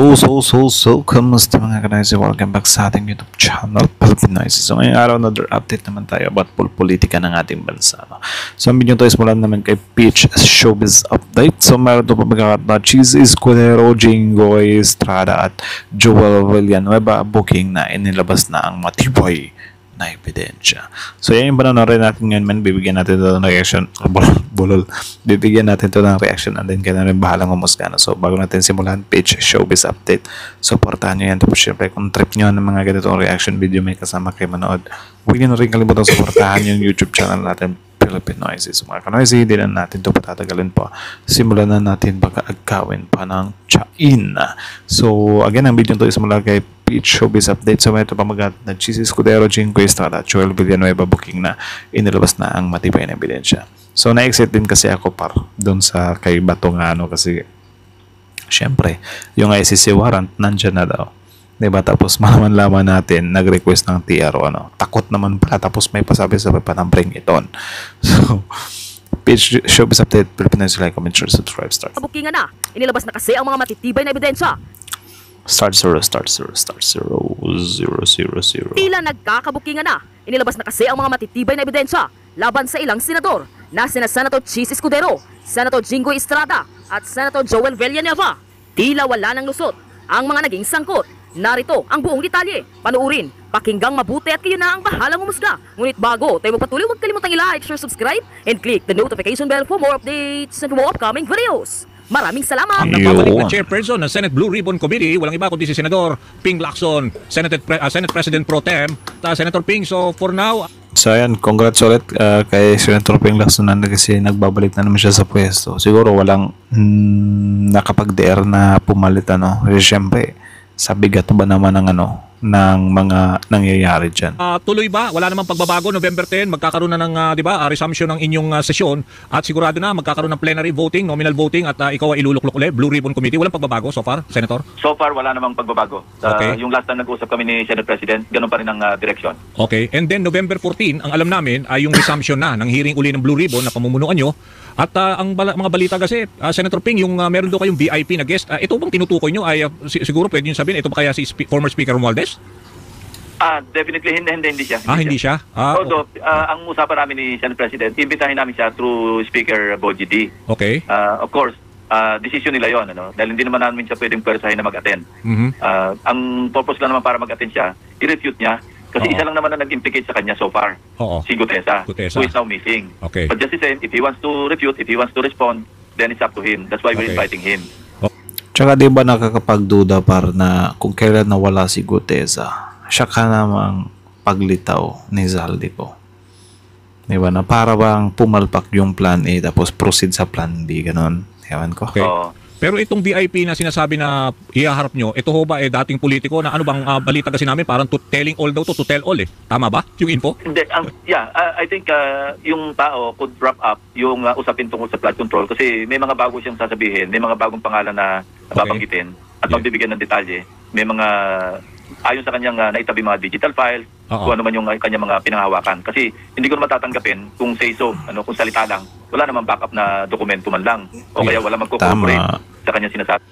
Kamusta mga kanaisi? Welcome back sa ating YouTube channel, Pilipinas. So ngayong araw, another update naman tayo about politika ng ating bansa. No? So ang video to is mula naman kay Peach Showbiz Update. So meron ito pagkakat na Cheese Escudero, Jingoy Estrada at Joel Villanueva booking na inilabas na ang matibay na ebidensya. So yan yung panonoorin natin ngayon, man. Bibigyan natin ito ng reaction. Bulol. Bibigyan natin ito ng reaction and then kaya na rin bahalang umusga. So bago natin simulan, Page Showbiz Update. Supportahan nyo yan. Tapos syempre kung trip nyo ng mga ganitong reaction video may kasama kayo manood, huwag nyo na rin kalimutan supportahan yung YouTube channel natin, Pilipinas. So mga kanoisy, hindi na natin ito patatagalin po. Simulan na natin baka agkawin pa ng chain. So again, ang video ito is mula kay Peach Showbiz Update. So may ito pamagat na Cheese Escudero, Jingoy Estrada at Joel Villanueva booking na inilabas na ang matibay na ebidensya. So na-excite din kasi ako doon sa kay Bato nga kasi syempre yung ICC warrant nandyan na daw, diba? Tapos malaman natin nag-request ng TRO takot naman pala, tapos may pasabi-sabi pa ng bring it on. So Page Showbiz Update, Pilipinas, like, comment, share, subscribe, start. Bookingan na, inilabas na kasi ang mga matitibay na ebidensya. Start 0. Tila nagkakabukingan na, inilabas na kasi ang mga matitibay na ebidensya laban sa ilang senador na sina Senator Cheese Escudero, Senator Jingoy Estrada at Senator Joel Villanueva. Tila wala ng lusot ang mga naging sangkot. Narito ang buong detalye. Panuurin, pakinggang mabuti at kayo na ang bahalang umusga. Ngunit bago tayo magpatuloy, huwag kalimutang i-like, share, subscribe, and click the notification bell for more updates and more upcoming videos. Maraming salamat! Ang nagpapalik na chairperson ng Senate Blue Ribbon Committee, walang iba kundi si Senador Ping Lacson, Senate President Pro Tem, Senator Ping. So for now, so ayan, congrats ulit kay Senator Ping Lacson kasi nagbabalik na naman siya sa pwesto. Siguro walang nakapag-DR na pumalit kasi syempre sa bigat ba naman ng ng mga nangyayari dyan. Tuloy ba? Wala namang pagbabago. November 10, magkakaroon na ng resumption ng inyong sesyon at sigurado na magkakaroon ng plenary voting, nominal voting at ikaw ay iluluklok ulit, Blue Ribbon Committee. Walang pagbabago so far, Senator? So far, wala namang pagbabago. Okay. Yung last time nag-usap kami ni Senate President, ganun pa rin ang direksyon. Okay. And then November 14, ang alam namin ay yung resumption na ng hearing uli ng Blue Ribbon na pamumunuan nyo. At ang mga balita kasi, Senator Ping, yung meron doon kayong VIP na guest, ito bang tinutukoy nyo ay siguro pwede nyo sabihin, ito ba kaya si former Speaker Romualdez? Definitely hindi siya. Hindi siya? Although, ang usapan namin ni Senate President, imbitahin namin siya through Speaker Boji D. Okay. Of course, decision nila yon, dahil hindi naman namin siya pwedeng pwersahin na mag-attend. Ang purpose lang naman para mag-attend siya, i-refute niya. Kasi isa lang naman na nag-implicate sa kanya so far, si Gutesa, who is now missing. Okay. But just the same, if he wants to refute, if he wants to respond, then it's up to him. That's why we're inviting him. Tsaka di ba nakakapagduda na kung kailan nawala si Gutesa, siya ka namang paglitaw ni Zaldico. Di ba na para bang pumalpak yung plan A tapos proceed sa plan B, ganun. Ewan ko. Okay. Pero itong VIP na sinasabi na ihaharap nyo, ito ho ba dating politiko na bang balita kasi namin parang telling all daw to tell all Tama ba yung info? Hindi, I think yung tao could wrap up yung usapin tungkol sa flood control kasi may mga bago siyang sasabihin, may mga bagong pangalan na babanggitin at magbibigyan ng detalye. May mga ayon sa kanyang naitabi mga digital files, kung ano man yung kanyang mga pinanghawakan. Kasi hindi ko naman tatanggapin kung say so, kung salita lang, wala namang backup na dokumento man lang. O kaya wala magko-corporate sa kanyang sinasabi.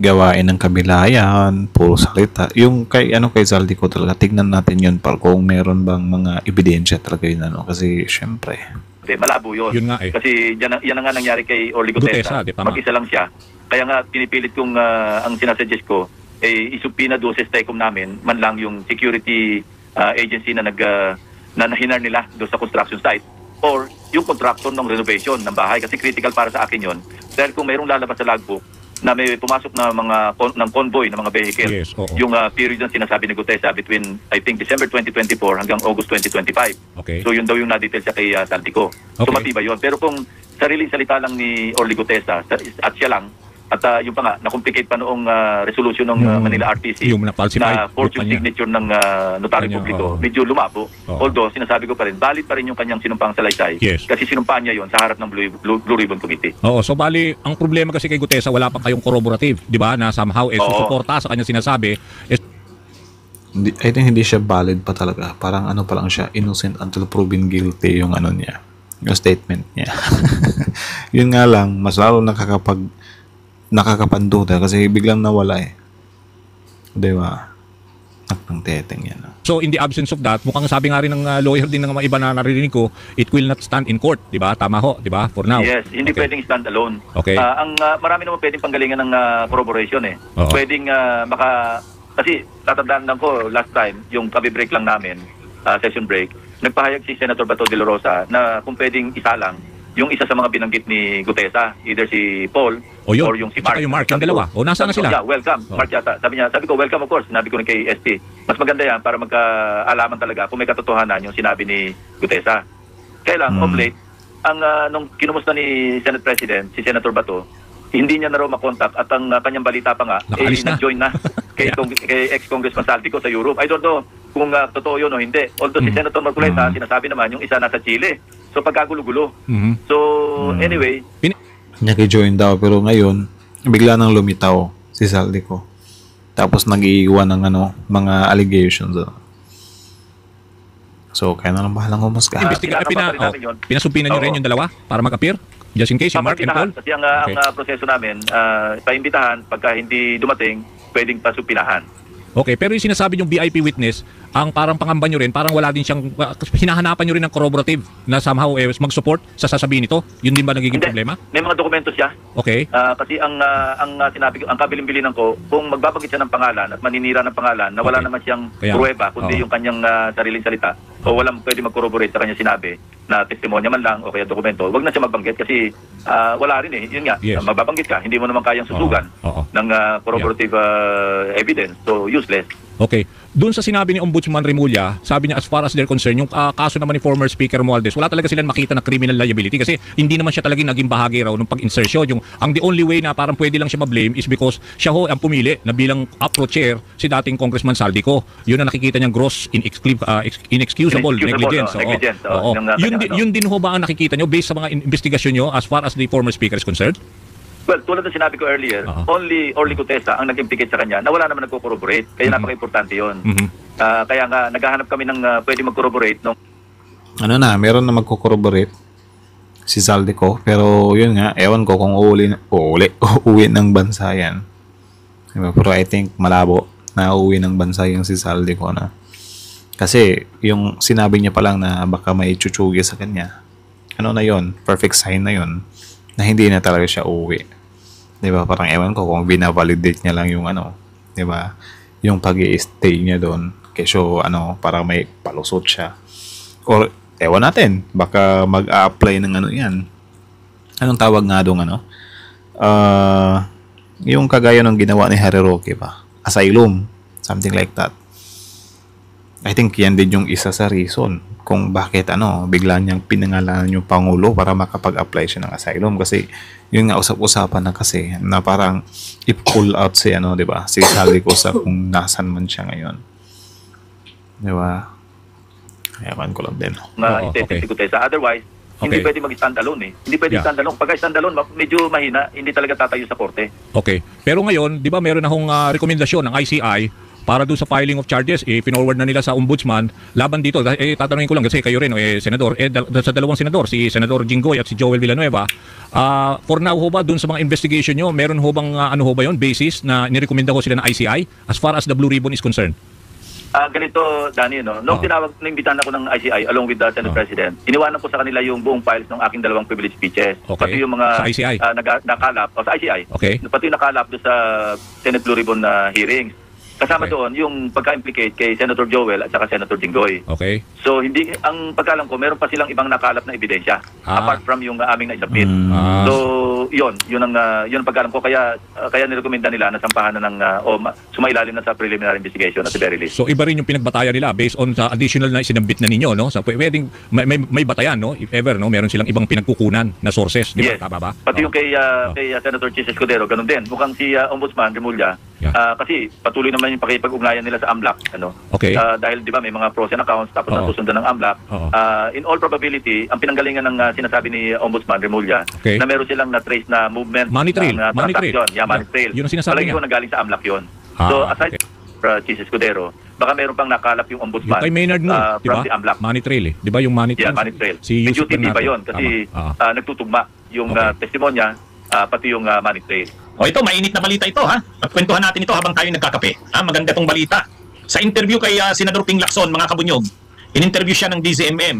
Gawain ng kabilayan, puro salita. Yung kay Zaldico talaga, tignan natin yun kung meron bang mga ebidensya talaga yun kasi syempre. Malabo yun. Yun nga Kasi yan ang nga nangyari kay Orly Gutesa. Mag-isa lang siya. Kaya nga pinipilit kong ang sinasuggest ko isupina doses tecum namin man lang yung security agency na nahinar nila doon sa construction site or yung contractor ng renovation ng bahay kasi critical para sa akin yon dahil kung mayroong lalabas sa logbook na may pumasok na ng convoy ng mga vehicle, yung period ng sinasabi ni Gutesa between I think December 2024 hanggang August 2025. So yun daw yung na-detail siya kay Zaldico. So matibay yun. Pero kung sariling salita lang ni Orly Gutesa at siya lang at yung pa nga, na-complicate pa noong resolution ng Manila RTC na forged yung signature ng notaryo publiko, medyo lumabo. Although, sinasabi ko pa rin, valid pa rin yung kanyang sinumpang salaysay. Kasi sinumpaan niya yon sa harap ng Blue Ribbon Committee. So bali, ang problema kasi kay Gutesa, wala pa kayong corroborative, di ba? Na somehow, susuporta sa kanyang sinasabi. I think hindi siya valid pa talaga. Parang pa lang siya, innocent until proven guilty yung niya. Yung statement niya. Yun nga lang, mas lalo nakakapanduda kasi biglang nawala Di ba? Akong teteng yan. So in the absence of that, mukhang sabi nga rin ng lawyer din ng mga iba na narinig ko, it will not stand in court, di ba? Tama ho, di ba? For now. Yes, hindi pwedeng stand alone. Okay. Marami naman pwedeng panggalingan ng corroboration eh. Oo. Pwedeng kasi tatandaan lang ko last time, yung break lang namin, session break, nagpahayag si Senator Bato de la Rosa na kung pwedeng isa lang yung isa sa mga binanggit ni Gutesa, either si Paul or yung si Mark. Yung Mark, yung dalawa. O, nasaan na sila? Yeah, welcome. Mark yata. Sabi ko, welcome of course. Sinabi ko rin kay ST. Mas maganda yan para magkaalaman talaga kung may katotohanan yung sinabi ni Gutesa. Kaya lang, of late, nung kinumusta ni Senate President, si Senator Bato, hindi niya na raw makontak at ang kanyang balita pa nga, nag-join na kay ex-Congressman Saldico sa Europe. I don't know kung totoo yun o hindi. Although si Senator Marcoleta, sinasabi naman yung isa nasa Chile. So pagkagulo-gulo. So anyway, nag-join daw pero ngayon bigla nang lumitaw si Saldico. Tapos nag-iiwan ng mga allegations. So kaya na lang bahalang humusga. Pinasumpinan niyo rin yung dalawa para mag-appear? Just in case, yung Mark and Paul? Kasi ang proseso namin, paimbitahan, pagka hindi dumating, pwedeng pasupinahan. Okay, pero yung sinasabi yung VIP witness, ang parang pangamba nyo rin, parang wala din siyang, hinahanapan nyo rin ng corroborative na somehow mag-support sa sasabihin nito? Yun din ba nagiging problema? May mga dokumento siya. Okay. Kasi ang sinabi ko, ang kabilin-bilinan ko, kung magbabanggit siya ng pangalan at maninira ng pangalan na wala naman siyang pruweba, kundi yung kanyang sariling salita, o walang pwede mag-corroborate sa kanya sinabi na testimonya man lang o kaya dokumento, wag na siya magbanggit kasi wala rin eh. Yun nga, magbabanggit ka, hindi mo naman kayang susugan ng corroborative evidence. So, useless. Okay. Doon sa sinabi ni Ombudsman Remulla, sabi niya as far as they're concerned, yung kaso naman ni former Speaker Romualdez, wala talaga silang makita na criminal liability kasi hindi naman siya talagang naging bahagi raw ng pag-insertion. The only way na parang pwede lang siya ma-blame is because siya ho ang pumili na bilang chair si dating Congressman Saldico. Yun ang nakikita niyang gross inexcusable negligence. Yun din ho ba ang nakikita niyo based sa mga investigasyon niyo as far as the former Speaker is concerned? Well, tulad na sinabi ko earlier, only Orly Gutesa ang nag-implicate sa kanya na wala naman nagko-corroborate. Kaya napaka-importante yun. Kaya nga, naghahanap kami ng pwede mag-corroborate. Meron na magko-corroborate si Saldico. Pero yun nga, ewan ko kung uuwi ng bansa yan. Pero I think malabo na uuwi ng bansa yung si Saldico na. Kasi yung sinabi niya pa lang na baka may chuchugi sa kanya. Na yun? Perfect sign na yun na hindi na talaga siya uuwi. Diba? Parang ewan ko kung binavalidate niya lang yung diba? Yung pag-i-stay niya doon. Kesyo parang may palusot siya. Or ewan natin, baka mag-a-apply ng yan. Anong tawag nga doon yung kagaya ng ginawa ni Harry Roque ba? Asylum. Something like that. I think yan din yung isa sa reason kung bakit bigla niyang pinangalanan yung Pangulo para makapag-apply siya ng asylum kasi yun nga usap-usapan na kasi na parang i-pull out si diba? Si Saldico sa kung nasan man siya ngayon. Diba? Ewan ko lang din. Otherwise, hindi pwede mag-stand alone eh. Hindi pwede stand alone. Pag stand alone, medyo mahina, hindi talaga tatayo sa korte. Okay. Pero ngayon, di ba meron akong rekomendasyon ng ICI para doon sa filing of charges, pinorward na nila sa ombudsman laban dito. Tatanungin ko lang kasi kayo rin, senador, sa dalawang senador, si Senador Jinggoy at si Joel Villanueva, for now ho ba, doon sa mga investigation nyo, meron ho bang, ho ba yun, basis na nirekomenda ho sila ng ICI as far as the Blue Ribbon is concerned? Ganito, Danny, nung naimbitahan ako ng ICI along with the Senate President, iniwanan ko sa kanila yung buong files ng aking dalawang privilege speeches. Pati yung mga sa ICI? Nakalap, sa ICI. Okay. Pati yung nakalap doon sa Senate Blue Ribbon hearings. Kasama doon yung pagka-implicate kay Senator Joel at saka Senator Jinggoy. Okay. So hindi, ang pagkalam ko, meron pa silang ibang nakalap na ebidensya apart from yung aming na-submit. So yun ang pagkalam ko, kaya nirekomenda nila na sampahan na ng sumailalim na sa preliminary investigation at the very least. So iba rin yung pinagbatayan nila based on sa additional na sinambit na ninyo, no? So pwedeng may batayan, no? If ever, no, meron silang ibang pinagkukunan na sources, di ba? Yes. Tama ba? Pati yung kay Senator Chis Escudero, ganun din. Mukhang si Ombudsman Remulla, kasi patuloy naman yung pakipag-ugnayan nila sa AMLAC, Okay. Dahil di ba may mga pros and accounts tapos nasusundan ng AMLAC. In all probability, ang pinanggalingan ng sinasabi ni Ombudsman Remulla na meron silang na-trace na movement money trail. Money trail. Yun ang sinasabi Palagi niya. ko nagaling sa AMLAC yun. So aside from Chis Escudero, baka meron pang nakalap yung Ombudsman. Yung kay Maynard Moon, di ba? Money trail Di ba yung money trail? Yeah, money trail. Si Yusuf ba yun? Kasi nagtutugma yung testimonya, pati yung money trail. O ito, mainit na balita ito ha. Kwentuhan natin ito habang tayo nagkakape. Maganda tong balita. Sa interview kay Senador Ping Lacson, mga kabunyog, in-interview siya ng DZMM.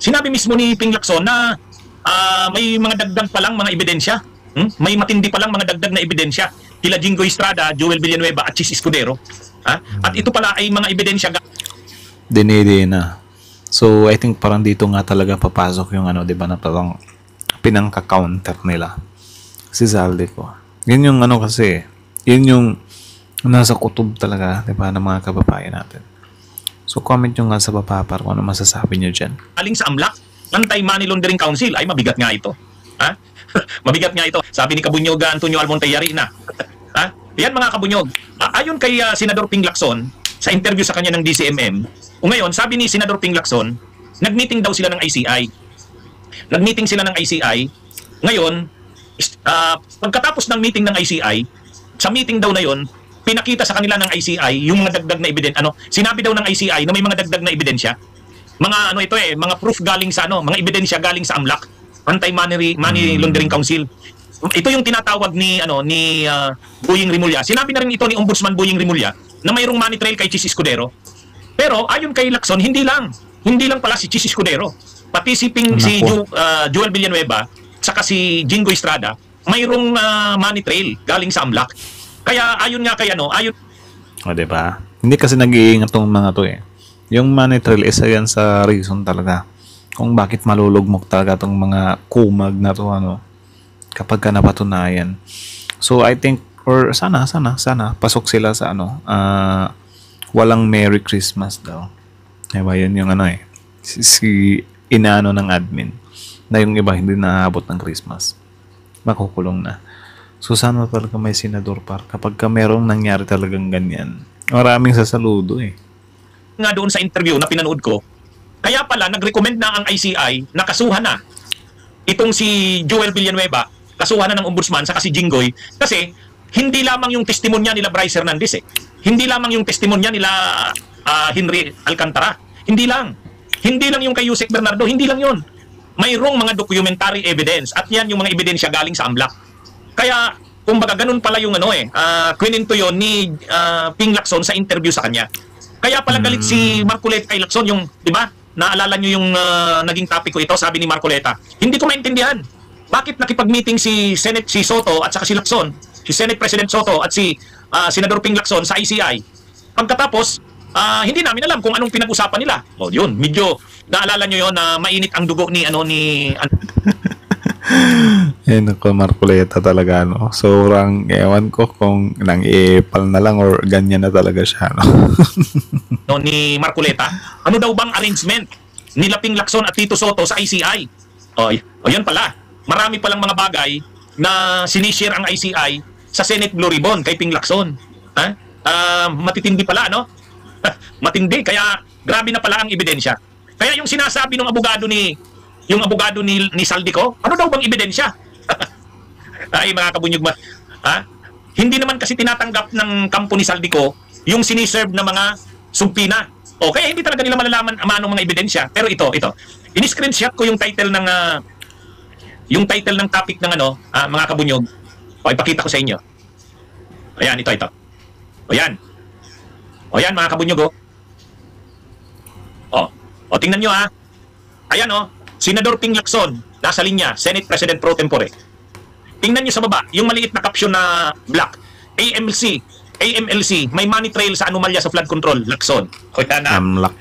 Sinabi mismo ni Ping Lacson na may mga dagdag pa lang mga ebidensya. May matindi pa lang mga dagdag na ebidensya. Kila Jingo Estrada, Joel Villanueva at Chis Escudero. At ito pala ay mga ebidensya. Dinidi na. So, I think parang dito nga talaga papasok yung ano, di ba, na parang pinangka-counter nila. Si Zaldico. Yun yung ano kasi, yun yung nasa kutob talaga, di ba, ng mga kababayan natin. So, comment nyo nga sa baba para kung ano masasabi nyo dyan. Aling sa AMLAC, Anti-Money Laundering Council, ay mabigat nga ito. Mabigat nga ito. Sabi ni Kabunyog Antonio Almonte yari na. Yan mga kabunyog. Ayon kay Senador Ping Lacson, sa interview sa kanya ng DCMM, ngayon, sabi ni Senador Ping Lacson, nag-meeting daw sila ng ICI. Nag-meeting sila ng ICI. Ngayon, pagkatapos ng meeting ng ICI, sa meeting daw na yon, pinakita sa kanila ng ICI yung mga dagdag na ebidensya. Sinabi daw ng ICI na may mga dagdag na ebidensya. Mga mga proof galing sa mga ebidensya galing sa AMLAC, Anti-Money Laundering Council. Ito yung tinatawag ni Boying Rimulya. Sinabi na rin ito ni Ombudsman Boying Rimulya na mayroong money trail kay Chis Escudero. Pero ayon kay Lacson, hindi lang pala si Chis Escudero. Pati si Joel Villanueva saka si Jingo Estrada, mayroong money trail galing sa AMLAC. Kaya ayon nga kay ayon. O, diba? Hindi kasi nag-iingat tong mga to eh. Yung money trail, isa yan sa reason talaga kung bakit malulugmok talaga tong mga kumag na to kapag ka napatunayan. So I think, or sana pasok sila sa walang Merry Christmas daw. Diba yun yung si inaano ng admin na yung iba hindi naabot ng Christmas, makukulong na. So sana talaga may senador par kapag ka merong nangyari talagang ganyan. Maraming sasaludo eh. Nga doon sa interview na pinanood ko, kaya pala nag-recommend na ang ICI na kasuhan na itong si Joel Villanueva, kasuhan na ng ombudsman saka si Jinggoy, kasi hindi lamang yung testimonya nila Bryce Hernandez hindi lamang yung testimonya nila Henry Alcantara, hindi lang yung kay Yusek Bernardo, hindi lang yun. Mayroong mga documentary evidence at yan yung mga ebidensya galing sa AMLAC. Kaya kumbaga ganun pala yung kwininto yun ni Ping Lacson sa interview sa kanya. Kaya pala galit si Marcoleta kay Lacson, yung, di ba? Naalala nyo yung naging topic ko ito, sabi ni Marcoleta. Hindi ko maintindihan. Bakit nakipag-meeting si Soto at saka si Lacson, si Senate President Soto at si Senador Ping Lacson sa ICI? Pagkatapos, hindi namin alam kung anong pinag-usapan nila. O yun, medyo naalala nyo yun na mainit ang dugo ni Ako, Marcoleta talaga, sobrang ewan ko kung nang-iipal na lang or ganyan na talaga siya, ni Marcoleta. Ano daw bang arrangement nila Ping Lacson at Tito Soto sa ICI? O yan pala. Marami palang mga bagay na sinishare ang ICI sa Senate Blue Ribbon kay Ping Lacson. Matitindi pala, matindi. Kaya grabe na pala ang ebidensya. Kaya yung sinasabi ng abogado ni Zaldico, ano daw bang ebidensya? Ay mga kabunyog, hindi naman kasi tinatanggap ng kampo ni Zaldico yung siniserve na mga sumpina. Kaya hindi talaga nila malalaman anong mga ebidensya. Pero ito. In-screenshot ko yung title ng topic ng mga kabunyog. Ipakita ko sa inyo. Ayan, ito. Ayan. Ayan mga kabunyog. Tingnan nyo Ayan Senador Ping Lacson, nasa linya, Senate President Pro Tempore. Tingnan nyo sa baba, yung maliit na caption na black. AMLC, may money trail sa anomalya sa flood control, Lacson. AMLAC.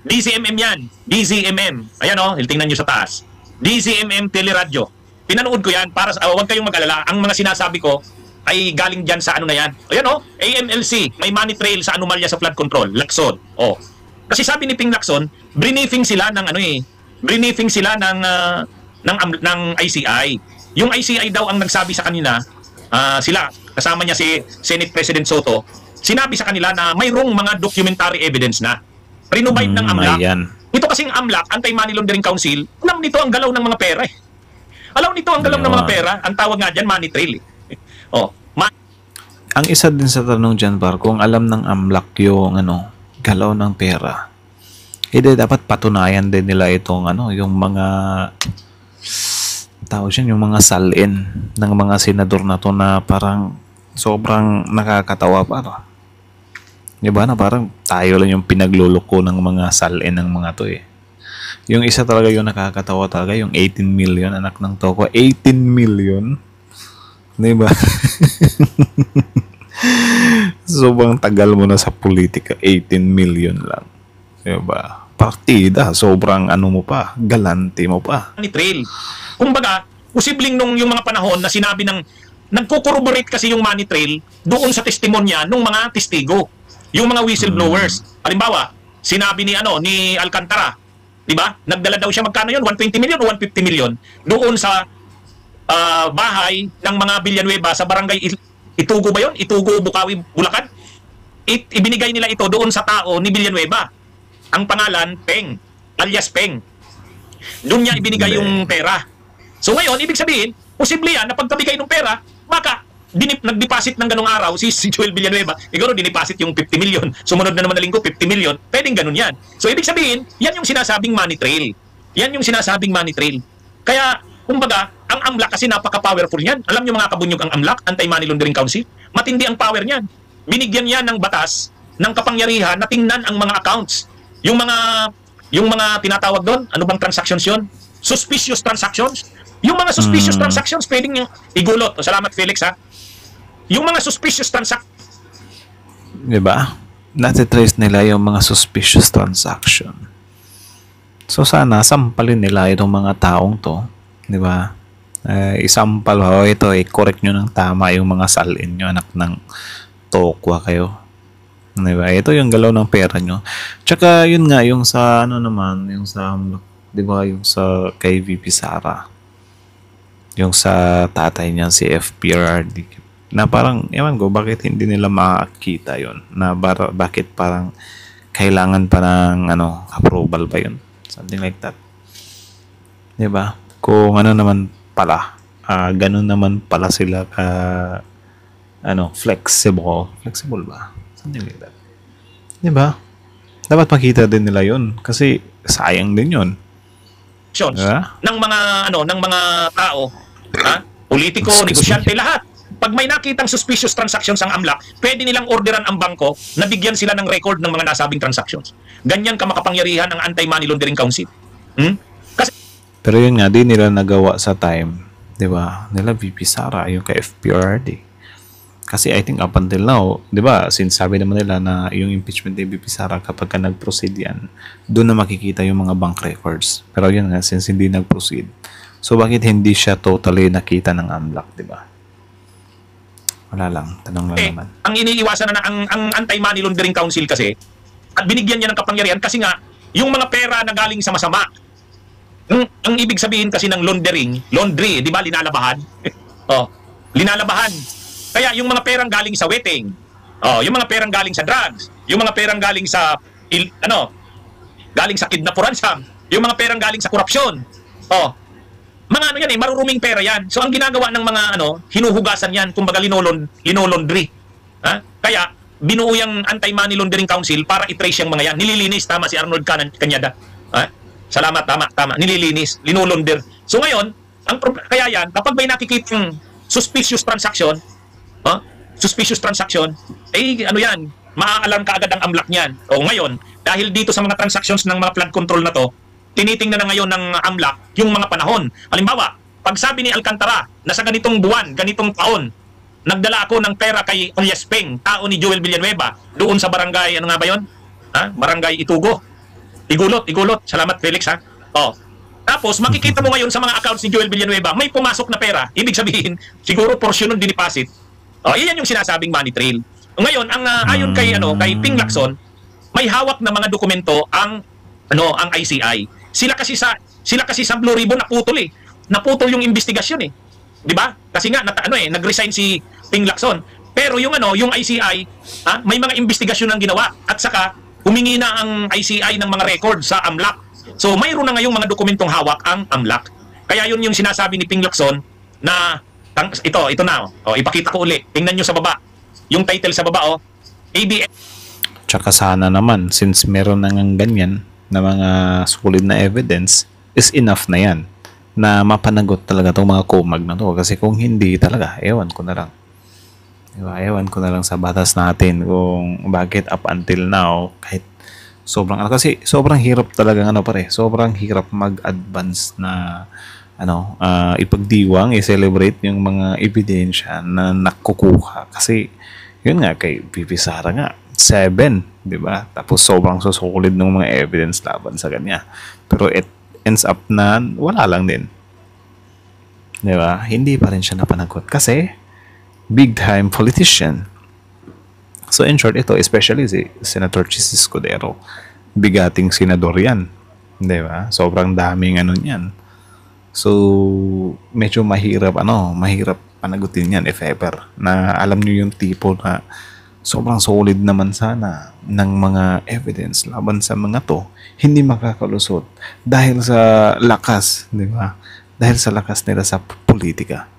DZMM yan. DZMM. Ayan tingnan nyo sa taas. DZMM Teleradyo. Pinanood ko yan para huwag kayong mag-alala. Ang mga sinasabi ko ay galing dyan sa Ayan AMLC, may money trail sa anomalya sa flood control, Lacson. Kasi sabi ni Ping Lacson, briefing sila ng ng ICI. Yung ICI daw ang nagsabi sa kanila, sila, kasama niya si Senate President Soto, sinabi sa kanila na mayroong mga documentary evidence na renovate ng AMLAC. Ito kasing AMLAC, Anti-Money Laundering Council, alam nito ang galaw ng mga pera Alam nito ang galaw ng mga pera, ang tawag nga dyan, money trail Ang isa din sa tanong dyan, kung alam ng AMLAC yung galaw ng pera, dapat patunayan din nila itong yung mga tawag siya, yung mga salin ng mga senador na to na parang sobrang nakakatawa para. Diba na parang tayo lang yung pinagluloko ng mga salin ng mga to eh. Yung isa talaga yung nakakatawa talaga, yung 18 million, anak ng toko. 18 million? Diba? Sobrang tagal mo na sa politika, 18 million lang. Diba? Partida, sobrang ano mo pa, galante mo pa. Money trail. Kumbaga, posibleng nung yung mga panahon na sinabi ng nagko-corroborate kasi yung money trail doon sa testimonya ng mga testigo, yung mga whistleblowers. Halimbawa, sinabi ni Alcantara, 'di ba? Nagdala daw siya magkano 'yon? 120 million o 150 million doon sa bahay ng mga Villanueva sa barangay Itugo ba 'yon? Itugo, Bukawi, Bulacan. Ibinigay nila ito doon sa tao ni Villanueva. Ang pangalan, Peng, alias Peng. Doon niya ibinigay yung pera. So ngayon, ibig sabihin, posible yan na pagkabigay ng pera, baka nag-deposit ng ganong araw si Joel Villanueva, siguro diniposit yung 50 million, sumunod na naman na linggo 50 million, pwedeng ganun yan. So ibig sabihin, yan yung sinasabing money trail. Yan yung sinasabing money trail. Kaya, kumbaga, ang AMLAC kasi napaka-powerful yan. Alam nyo mga kabunyog ang AMLAC, Anti-Money Laundering Council, matindi ang power niyan. Binigyan yan ng batas, ng kapangyarihan na tingnan ang mga accounts. Yung mga tinatawag doon, ano bang transactions yun? Suspicious transactions. Yung mga suspicious transactions, pwedeng yung igulot. O, salamat Felix ha. Yung mga suspicious transactions. Diba? Natitrace nila yung mga suspicious transaction. So sana sampalin nila itong mga taong to. Diba? Isampal ho ito, correct nyo ng tama yung mga salin nyo, anak ng tokwa kayo. Diba? Ito yung galaw ng pera nyo. Tsaka yun nga, yung sa ano naman, yung sa, diba, yung sa kay VP Sara. Yung sa tatay niya, si FPRD. Na parang, ewan ko, bakit hindi nila makakita yun? Na bakit parang kailangan pa ng approval ba yun? Something like that. Diba? Kung ano naman pala, ganun naman pala sila flexible. Flexible ba? Something like that. Diba? Dapat makita din nila yun. Kasi sayang din yun. Diba? Ng mga tao, politiko, negosyante, lahat. Pag may nakitang suspicious transactions ang AMLAC, pwede nilang orderan ang bangko na bigyan sila ng record ng mga nasabing transactions. Ganyan ka makapangyarihan ang Anti-Money Laundering Council. Kasi pero yun nga, di nila nagawa sa time, di ba? Nila VP Sara, yung kay FPRD. Kasi I think up until now, di ba, since sabi naman nila na yung impeachment ni VP Sara kapag ka nag-proceed yan, doon na makikita yung mga bank records. Pero yun nga, since hindi nag-proceed, so bakit hindi siya totally nakita ng AMLAC, di ba? Wala lang, tanong lang naman. Ang iniiwasan na ang Anti-Money Laundering Council kasi, at binigyan niya ng kapangyarihan kasi nga, yung mga pera na galing sa masama, ang ibig sabihin kasi ng laundry, di ba, linalabahan? Linalabahan. Kaya yung mga perang galing sa wetting, yung mga perang galing sa drugs, yung mga perang galing sa galing sa kidnapuransa, yung mga perang galing sa korupsyon. Mga yan maruruming pera yan. So ang ginagawa ng mga hinuhugasan yan, kumbaga linolaundry. Kaya binuo yung Anti-Money Laundering Council para i-trace yung mga yan. Nililinis, tama si Arnold Cañada. Salamat, tama. Nililinis, linolaunder. So ngayon, kaya yan, kapag may nakikitang suspicious transaction, yan, maaalarm ka agad ang AMLAC niyan. O ngayon, dahil dito sa mga transactions ng mga flood control na to, tinitingnan na ngayon ng AMLAC yung mga panahon. Halimbawa, pag sabi ni Alcantara na sa ganitong buwan, ganitong taon, nagdala ako ng pera kay alias Peng, tao ni Joel Villanueva, doon sa barangay, ano nga ba yun? Barangay Itugo. Igulot. Salamat, Felix, ha? Tapos, makikita mo ngayon sa mga accounts ni Joel Villanueva, may pumasok na pera. Ibig sabihin, siguro portion ng diniposit. Iyan yung sinasabing money trail. Ngayon, ayon kay Ping Lacson, may hawak na mga dokumento ang ICI. Sila kasi sa Blue Ribbon naputol eh. Naputol yung investigasyon eh. 'Di ba? Kasi nga nag-resign si Ping Lacson. Pero yung ICI, may mga investigasyon ang ginawa at saka humingi na ang ICI ng mga record sa AMLAC. So mayroon na ngayong mga dokumentong hawak ang AMLAC. Kaya yun yung sinasabi ni Ping Lacson na ito na. Ipakita ko uli. Tingnan nyo sa baba. Yung title sa baba, ABS. Tsaka sana naman, since meron na ng ganyan na mga solid na evidence, is enough na yan. na mapanagot talaga itong mga kumag na to. Kasi kung hindi talaga, ewan ko na lang. Diba? Ewan ko na lang sa batas natin kung bakit up until now, kahit sobrang, kasi sobrang hirap talaga, sobrang hirap mag-advance na, ipagdiwang, i-celebrate yung mga ebidensya na nakukuha. Kasi, yun nga, kay VP Sara nga, 7, di ba? Tapos sobrang susukulid ng mga evidence laban sa kanya. Pero it ends up na wala lang din. Di ba? Hindi pa rin siya napanagot kasi big time politician. So in short, ito, especially si Senator Chis Escudero, bigating senador yan. Di ba? Sobrang daming niyan. So, medyo mahirap panagutin yan if ever. Na alam nyo yung tipo na sobrang solid naman sana ng mga evidence laban sa mga to, hindi makakalusot dahil sa lakas, di ba? Dahil sa lakas nila sa politika.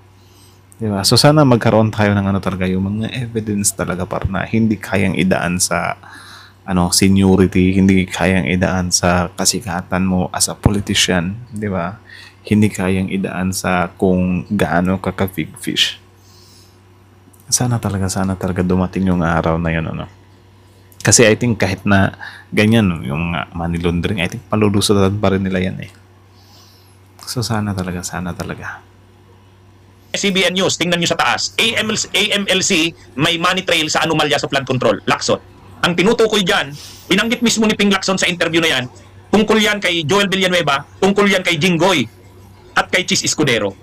Di ba? So sana magkaroon tayo ng talaga yung mga evidence talaga para na hindi kayang idaan sa seniority, hindi kayang idaan sa kasikatan mo as a politician, di ba? Hindi kayang idaan sa kung gaano ka big fish. Sana talaga dumating yung araw na yun, Kasi I think kahit na ganyan, yung money laundering, I think palulusutan pa rin nila yan eh. So sana talaga. CBN News, tingnan nyo sa taas. AMLC may money trail sa anomalya sa flood control. Lacson. Ang tinutukoy dyan, binanggit mismo ni Ping Lacson sa interview na yan, tungkol yan kay Joel Villanueva, tungkol yan kay Jinggoy, at kay Chis Escudero.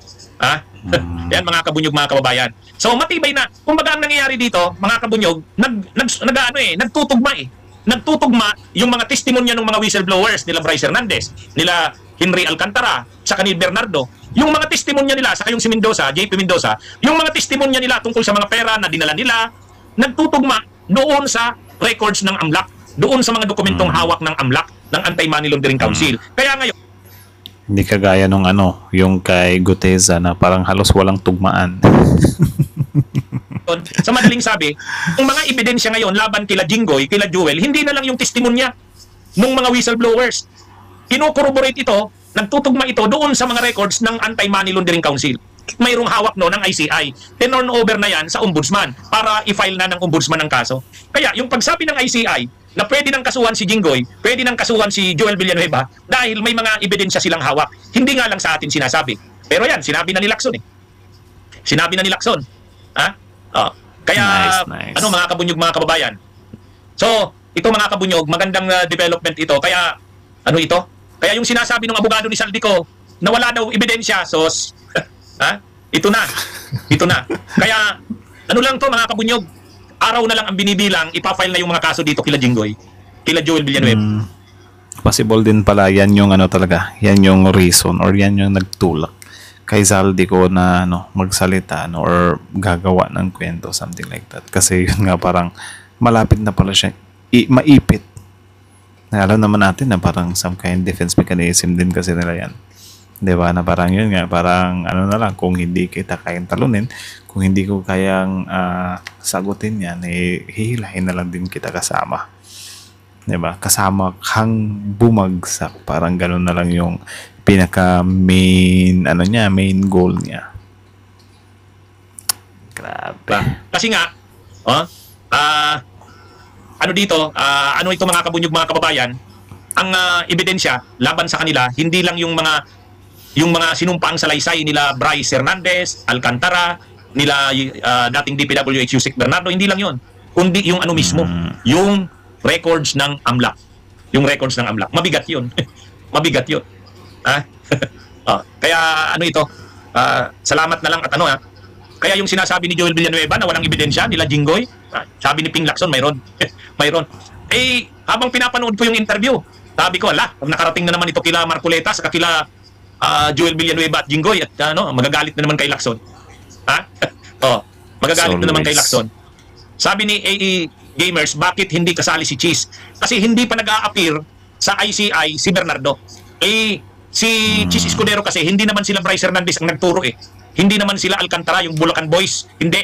Yan mga kabunyog, mga kababayan. So matibay na. Kumbaga ang nangyayari dito, mga kabunyog, nagtutugma eh. Nagtutugma yung mga testimonya ng mga whistleblowers nila Bryce Hernandez, nila Henry Alcantara, sa kanil Bernardo. Yung mga testimonya nila, saka yung si Mendoza, JP Mendoza, yung mga testimonya nila tungkol sa mga pera na dinala nila, nagtutugma doon sa records ng AMLAC, doon sa mga dokumentong hawak ng AMLAC, ng Anti-Money Laundering Council. Kaya ngayon, hindi kagaya nung yung kay Guteza na parang halos walang tugmaan. sa madaling sabi, yung mga ebidensya ngayon laban kila Jinggoy, kila Joel, hindi na lang yung testimonya ng mga whistleblowers. Kino-corroborate ito, nagtutugma ito doon sa mga records ng Anti-Money Laundering Council. Mayroong hawak ng ICI. Turn over na yan sa ombudsman para i-file na ng ombudsman ng kaso. Kaya yung pagsabi ng ICI na pwede nang kasuhan si Jinggoy, pwede nang kasuhan si Joel Villanueva dahil may mga ebidensya silang hawak. Hindi nga lang sa atin sinasabi. Pero yan, sinabi na ni Lacson eh. Sinabi na ni Lacson. Kaya, nice. Mga kabunyog, mga kababayan. So, ito mga kabunyog, magandang development ito. Kaya, ito? Kaya yung sinasabi ng abogado ni Saldico na wala daw ebidensya, ito na. Kaya, lang to mga kabunyog, araw na lang ang binibilang, ipafile na yung mga kaso dito kila Jinggoy, kila Joel Villanueva. Possible din pala, yan yung talaga, yan yung reason or yan yung nagtulak kay Saldico na magsalita or gagawa ng kwento, something like that. Kasi yun nga parang malapit na pala siya maipit. Alam naman natin na parang some kind defense mechanism din kasi nila yan. Diba? Na parang yun nga, parang na lang, kung hindi kita kayang talunin, kung hindi ko kayang sagutin yan, hihilahin na lang din kita kasama. Diba? Kasama kang bumagsak. Parang gano'n na lang yung pinaka main, main goal niya. Grabe. Kasi nga, ito mga kabunyog, mga kababayan, ang ebidensya laban sa kanila, hindi lang yung mga sinumpaang salaysay nila Bryce Hernandez, Alcantara, nila dating DPWH Yusek Bernardo, hindi lang yun. Kundi yung mismo, yung records ng AMLAC. Yung records ng AMLAC. Mabigat yun. Mabigat yun. Kaya ito, salamat na lang at kaya yung sinasabi ni Joel Villanueva na walang ebidensya nila Jinggoy, sabi ni Ping Lacson, mayroon. Mayroon. Habang pinapanood ko yung interview, sabi ko, nakarating na naman ito kila Marcoleta sa kila Joel Villanueva at Jinggoy at magagalit na naman kay Lacson. Magagalit na naman kay Lacson. Sabi ni AE Gamers, bakit hindi kasali si Chis? Kasi hindi pa nag-a-appear sa ICI si Bernardo. Si Chis Escudero kasi, hindi naman sila Bryce Hernandez ang nagturo eh. Hindi naman sila Alcantara, yung Bulacan Boys. Hindi.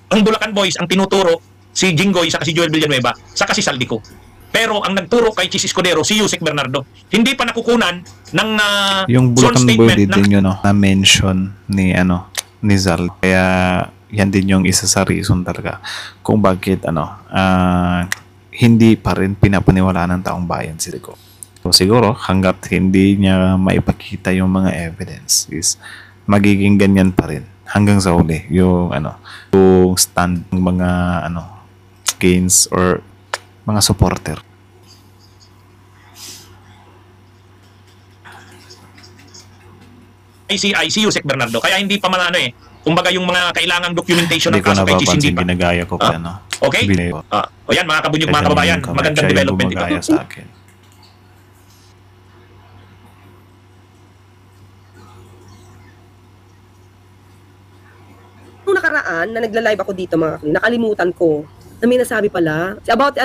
Ang Bulacan Boys ang tinuturo si Jinggoy sa si Joel Villanueva sa si Saldico. Pero ang nagturo kay Chis Escudero, si Yusek Bernardo. Hindi pa nakukunan ng Yung sworn Bulacan statement Boy din yun, no, na-mention ni Zal. Kaya yan din yung isa sa reason talaga kung bakit hindi pa rin pinapaniwalaan ng taong bayan si Rico. So siguro hanggat hindi niya maipakita yung mga evidence is magiging ganyan pa rin hanggang sa huli yung yung stand ng mga gains or mga supporter. ICI, si Yusek Bernardo. Kaya hindi pa kumbaga yung mga kailangang documentation ng Hindi ko kaso kay Chis, hindi napapansin, pa. ginagaya ko pa, Okay? O yan, mga kabunyog, mga kababayan, magandang development gumagaya ito. sa akin. Nung nakaraan na nagla-live ako dito mga kakli, nakalimutan ko na may nasabi pala about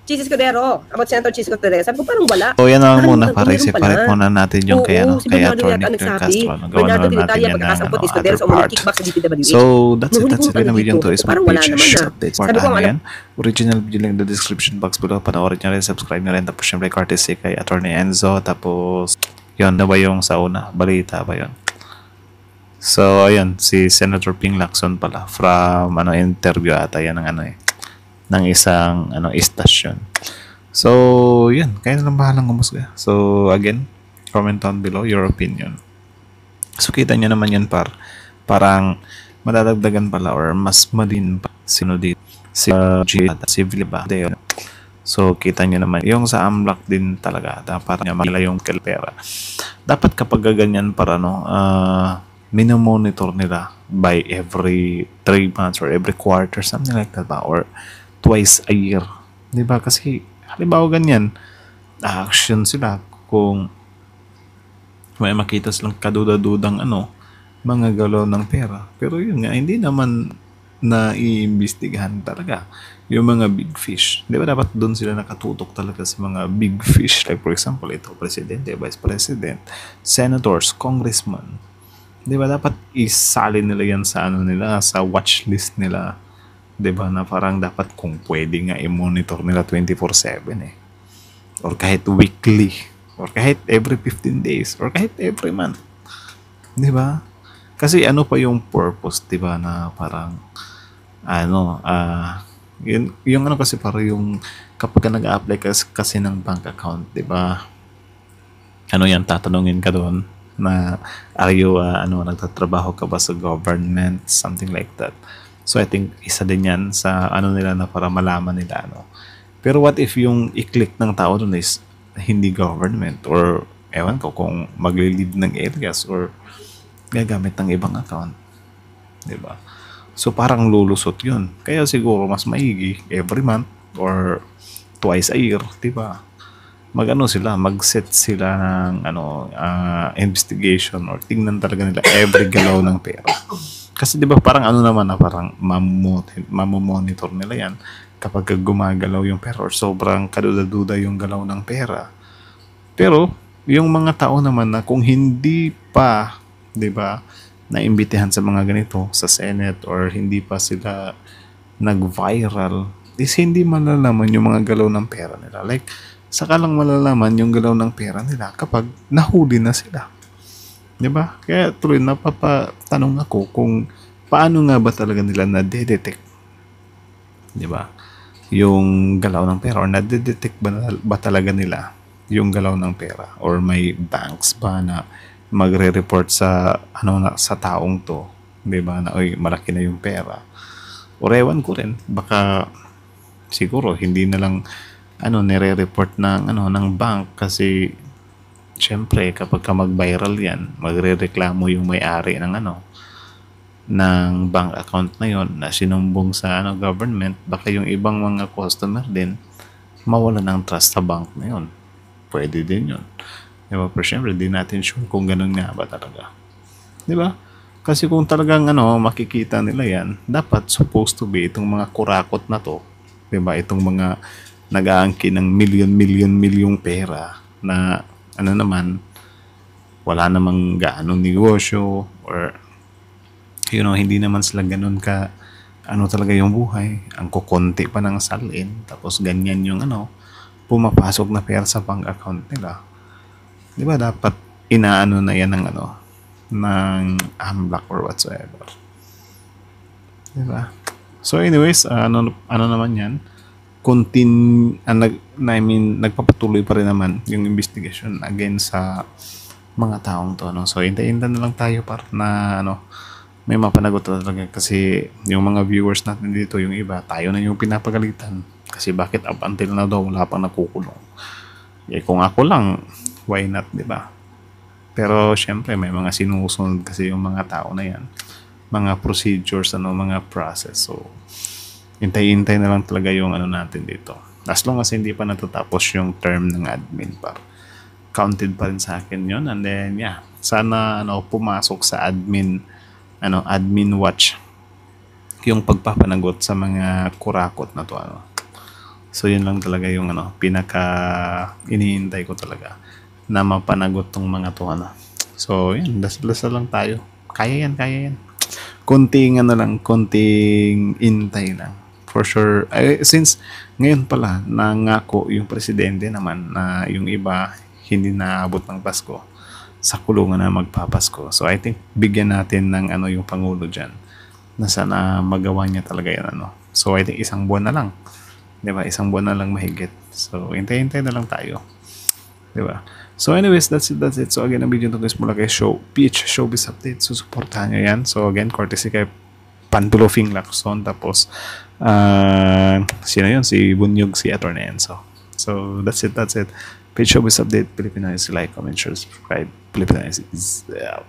Chis Escudero, about Senator Chis Escudero. Sabi ko parang wala. So yan naman muna, Nakalimutan ko, para meron i-separate pala. muna natin yung kay Oo, si kay Bernardo Atty. yata Nick nagsabi. Castro. Nagawa Bernardo na natin Trinitalia yan pagkakasampot na Escudero sa other part. kickback sa DPWH. So that's it. Nahuli That's ko it. Yung talaga video dito. to is Parang my wala page naman short na. updates. For Sabi ko, yan. Original video link in the description box below. Panoorin nyo rin, subscribe nyo rin. Tapos syempre courtesy kay Atty. Enzo. Tapos yun na ba yung sa una? Balita ba yun? So ayun, si Senator Ping Lacson pala from interview ata yan ng isang istasyon. So yun, kaya na lang bahalang umusga. So again, comment down below your opinion. So kita nyo naman yan parang madadagdagan pala or mas madin pa sino dito si G at si Viliba. So kita nyo naman yung sa AMLAC din talaga dapat niya magila yung pera. Dapat kapag ganyan para minomonitor nila by every 3 months or every quarter, something like that ba? Or twice a year. Diba? Kasi halimbawa ganyan, action sila kung may makita silang kaduda-dudang mga galaw ng pera. Pero yun nga, hindi naman na iimbestigahan talaga yung mga big fish. Di ba dapat doon sila nakatutok talaga sa mga big fish? Like for example, ito, presidente, vice president, senators, congressman. Di ba dapat isali nila yan sa sa watch list nila. Di ba na parang dapat kung pwede nga i-monitor nila 24/7 or kahit weekly or kahit every 15 days or kahit every month. Di ba? Kasi pa yung purpose, di ba, na parang yung kasi para yung kapag nag-apply kasi ng bank account, di ba? Yan, tatanungin ka doon na are you nagtatrabaho ka ba sa government, something like that. So I think isa din yan sa nila na para malaman nila Pero what if yung i-click ng tao doon is hindi government or ewan ko kung magli-lead ng areas or gagamit ng ibang account, di ba? So parang lulusot yun. Kaya siguro mas maigi every month or twice a year, di ba? Mag-set sila ng investigation or tingnan talaga nila every galaw ng pera. Kasi 'di ba parang naman na parang mamomonitor nila 'yan kapag gumagalaw yung pera or sobrang kaduda-duda yung galaw ng pera. Pero yung mga tao naman na kung hindi pa, 'di ba, naimbitahan sa mga ganito sa Senate or hindi pa sila nag-viral, is hindi malalaman yung mga galaw ng pera nila. Like saka lang malalaman yung galaw ng pera nila kapag nahuli na sila. Diba? Kaya tuloy napapatanong ako kung paano nga ba talaga nila na-detect. Diba? Yung galaw ng pera or na-detect ba talaga nila yung galaw ng pera or may banks ba na magre-report sa sa taong to, 'di ba, na malaki na yung pera. Or ewan ko rin, baka siguro hindi na lang nire-report ng bank kasi syempre kapag mag-viral yan, magre-reklamo yung may-ari ng ng bank account na yon na sinumbong sa government, baka yung ibang mga customer din mawala ng trust sa bank na yon. Pwede din yun. Diba? Pero syempre di natin sure kung ganun nga ba talaga. Diba? Kasi kung talagang makikita nila yan, dapat supposed to be itong mga kurakot na to, diba, itong mga nag-aangkin ng milyong pera na naman wala namang gaano negosyo or hindi naman sila ganun ka talaga yung buhay, ang kukonti pa ng salin, tapos ganyan yung pumapasok na pera sa bank account nila. Di ba dapat inaano na yan ng ng AMLAC or whatsoever. Di ba? So anyways, ano naman yan, nagpapatuloy pa rin naman yung investigation against sa mga taong to, no? So hintayin na lang tayo para na may mapanagot talaga, kasi yung mga viewers natin dito, yung iba, tayo na yung pinapagalitan kasi bakit up until now daw wala pang nakukulong. Kung ako lang, why not, di ba? Pero syempre may mga sinusunod kasi yung mga tao na yan, mga procedures, mga process. So hintay na lang talaga yung natin dito. As long as hindi pa natatapos yung term ng admin par, counted pa rin sa akin yun. And then yeah, sana pumasok sa admin watch yung pagpapanagot sa mga kurakot na to. So yun lang talaga yung pinaka iniintay ko talaga, na mapanagot tong mga to. So yun, dasal lang tayo. Kaya yan. Konting intay lang. For sure, since ngayon pala nangako yung presidente naman na yung iba hindi naabot ng Pasko, sa kulungan na magpapasko. So I think bigyan natin ng yung Pangulo dyan, na sana magawa niya talaga yan. So I think isang buwan na lang, di ba? Isang buwan na lang mahigit. So hintay na lang tayo, di ba? So anyways, that's it. So again, ang video ito guys mula kay Peach Showbiz Update. So supportahan nyo yan. So again, courtesy kay Panpilofing Lacson, tapos sino yun? Si Bunyog, si Atty. Enzo. So that's it. Page Showbiz Update, Pilipinas. Like, comment, share, subscribe. Pilipinas is out.